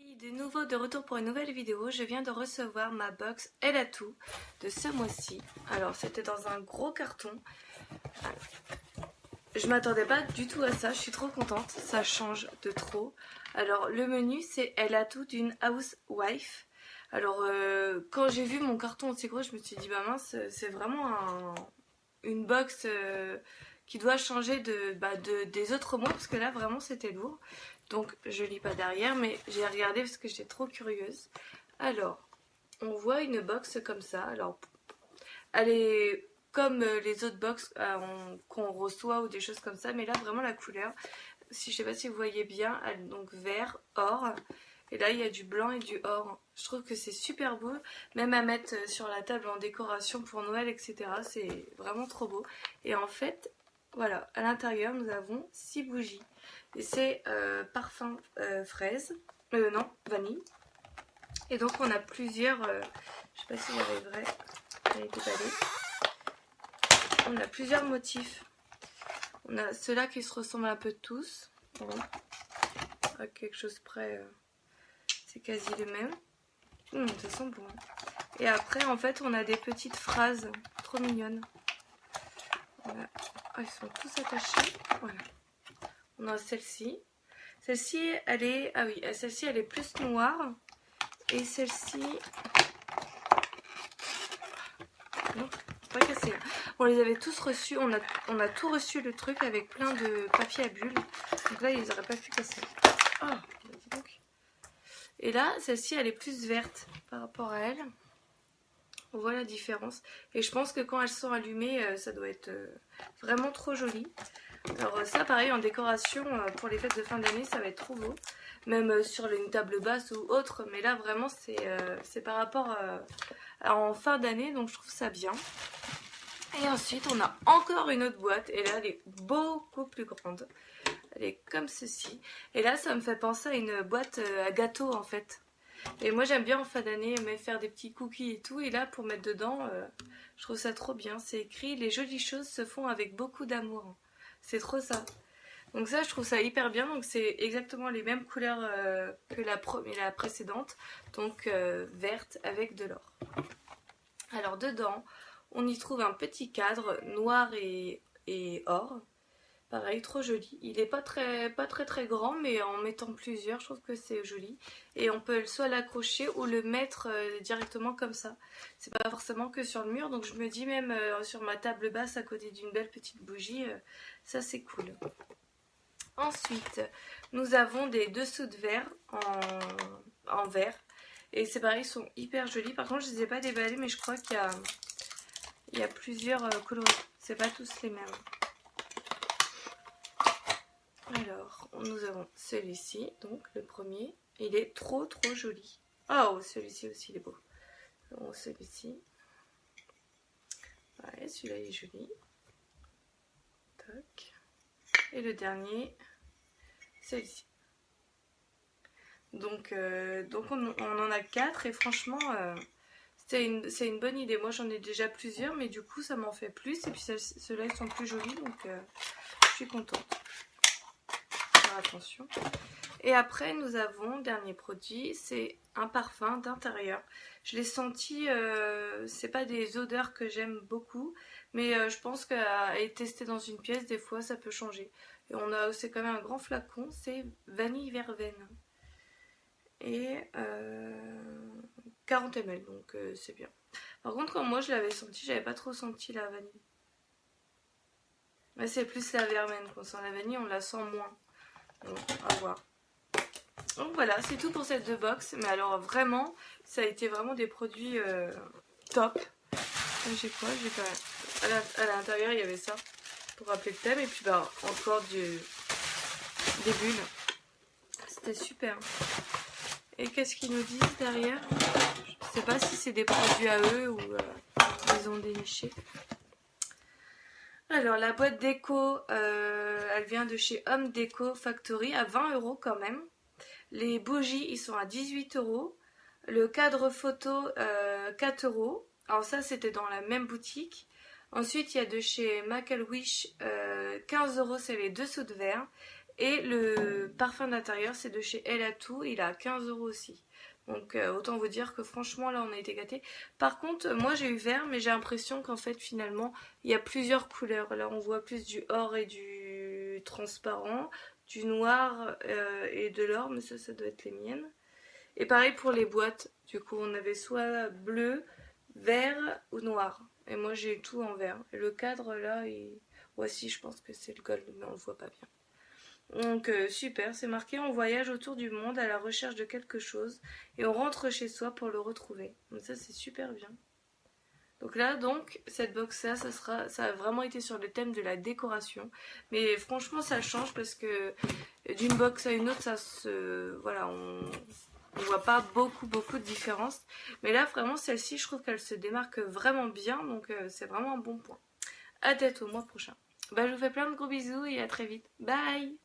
amis, de nouveau de retour pour une nouvelle vidéo. Je viens de recevoir ma box Elle a tout de ce mois-ci. Alors c'était dans un gros carton. Je m'attendais pas du tout à ça, je suis trop contente, ça change de trop. Alors le menu c'est Elle a tout d'une housewife. Alors quand j'ai vu mon carton aussi gros, je me suis dit bah mince, c'est vraiment une box qui doit changer des autres mois, parce que là vraiment c'était lourd. Donc je lis pas derrière, mais j'ai regardé parce que j'étais trop curieuse. Alors on voit une box comme ça. Alors elle est comme les autres box qu'on reçoit ou des choses comme ça, mais là vraiment la couleur, si je sais pas si vous voyez bien, elle est donc vert, or, et là il y a du blanc et du or. Je trouve que c'est super beau, même à mettre sur la table en décoration pour Noël, etc. C'est vraiment trop beau. Et en fait, voilà, à l'intérieur nous avons 6 bougies. Et c'est parfum fraise, non, vanille. Et donc on a plusieurs, je sais pas si j'arriverai à les déballer. On a plusieurs motifs. On a ceux-là qui se ressemblent un peu tous. Bon. À quelque chose près, c'est quasi le même. Ça sent bon. Et après, en fait, on a des petites phrases trop mignonnes. Voilà. Oh, ils sont tous attachés. Voilà. On a celle-ci. Celle-ci, elle est... Ah oui, celle-ci, elle est plus noire. Et celle-ci... Non, pas cassé. On les avait tous reçus. On a tout reçu le truc avec plein de papier à bulles. Donc là, ils n'auraient pas pu casser. Oh, dis donc. Et là, celle-ci, elle est plus verte par rapport à elle. On voit la différence. Et je pense que quand elles sont allumées, ça doit être vraiment trop joli. Alors ça, pareil, en décoration, pour les fêtes de fin d'année, ça va être trop beau. Même sur une table basse ou autre. Mais là, vraiment, c'est par rapport en fin d'année. Donc je trouve ça bien. Et ensuite, on a encore une autre boîte. Et là, elle est beaucoup plus grande. Elle est comme ceci. Et là, ça me fait penser à une boîte à gâteau, en fait. Et moi, j'aime bien en fin d'année faire des petits cookies et tout. Et là, pour mettre dedans, je trouve ça trop bien. C'est écrit « Les jolies choses se font avec beaucoup d'amour ». C'est trop ça. Donc ça, je trouve ça hyper bien. Donc c'est exactement les mêmes couleurs que la précédente. Donc verte avec de l'or. Alors dedans, on y trouve un petit cadre noir et or. Pareil, trop joli. Il est pas très grand, mais en mettant plusieurs, je trouve que c'est joli. Et on peut soit l'accrocher ou le mettre directement comme ça. C'est pas forcément que sur le mur, donc je me dis même sur ma table basse à côté d'une belle petite bougie, ça c'est cool. Ensuite, nous avons des dessous de verre en verre. Et c'est pareil, ils sont hyper jolis. Par contre, je les ai pas déballés, mais je crois qu'il y a plusieurs coloris. C'est pas tous les mêmes. Alors, nous avons celui-ci, donc le premier. Il est trop joli. Oh, celui-ci aussi, il est beau. Donc, celui-ci. Ouais, celui-là, il est joli. Tac. Et le dernier, celui-ci. Donc on en a 4 et franchement, c'est une bonne idée. Moi, j'en ai déjà plusieurs, mais du coup, ça m'en fait plus. Et puis, ceux-là, ils sont plus jolis, donc je suis contente. Attention. Et après nous avons, dernier produit, c'est un parfum d'intérieur. Je l'ai senti, c'est pas des odeurs que j'aime beaucoup, mais je pense qu'à être testé dans une pièce, des fois ça peut changer. Et c'est quand même un grand flacon, c'est vanille verveine. Et 40 ml, donc c'est bien. Par contre, quand moi je l'avais senti, j'avais pas trop senti la vanille. Mais c'est plus la verveine qu'on sent. La vanille, on la sent moins. Donc, à voir. Donc voilà, c'est tout pour cette 2 box. Mais alors vraiment, ça a été vraiment des produits top. J'ai quoi? J'ai quand même... À l'intérieur, il y avait ça pour rappeler le thème. Et puis bah encore des bulles. C'était super. Et qu'est-ce qu'ils nous disent derrière? Je sais pas si c'est des produits à eux ou ils ont déniché. Alors la boîte déco, elle vient de chez Home Deco Factory à 20 € quand même. Les bougies, ils sont à 18 €. Le cadre photo, 4 €. Alors ça, c'était dans la même boutique. Ensuite, il y a de chez Make-A-Wish, 15 €, c'est les dessous de verre. Et le parfum d'intérieur, c'est de chez Elle à Tout, il est à 15 € aussi. Donc autant vous dire que franchement là on a été gâtés. Par contre moi j'ai eu vert, mais j'ai l'impression qu'en fait finalement il y a plusieurs couleurs. Là on voit plus du or et du transparent, du noir et de l'or, mais ça doit être les miennes. Et pareil pour les boîtes, du coup on avait soit bleu, vert ou noir. Et moi j'ai tout en vert. Et le cadre là, voici je pense que c'est le gold, mais on le voit pas bien. Donc super, c'est marqué on voyage autour du monde à la recherche de quelque chose et on rentre chez soi pour le retrouver. Donc ça c'est super bien. Donc là donc cette box là ça a vraiment été sur le thème de la décoration, mais franchement ça change parce que d'une box à une autre ça se voilà on voit pas beaucoup de différence, mais là vraiment celle-ci je trouve qu'elle se démarque vraiment bien, donc c'est vraiment un bon point. À date au mois prochain. Bah je vous fais plein de gros bisous et à très vite. Bye.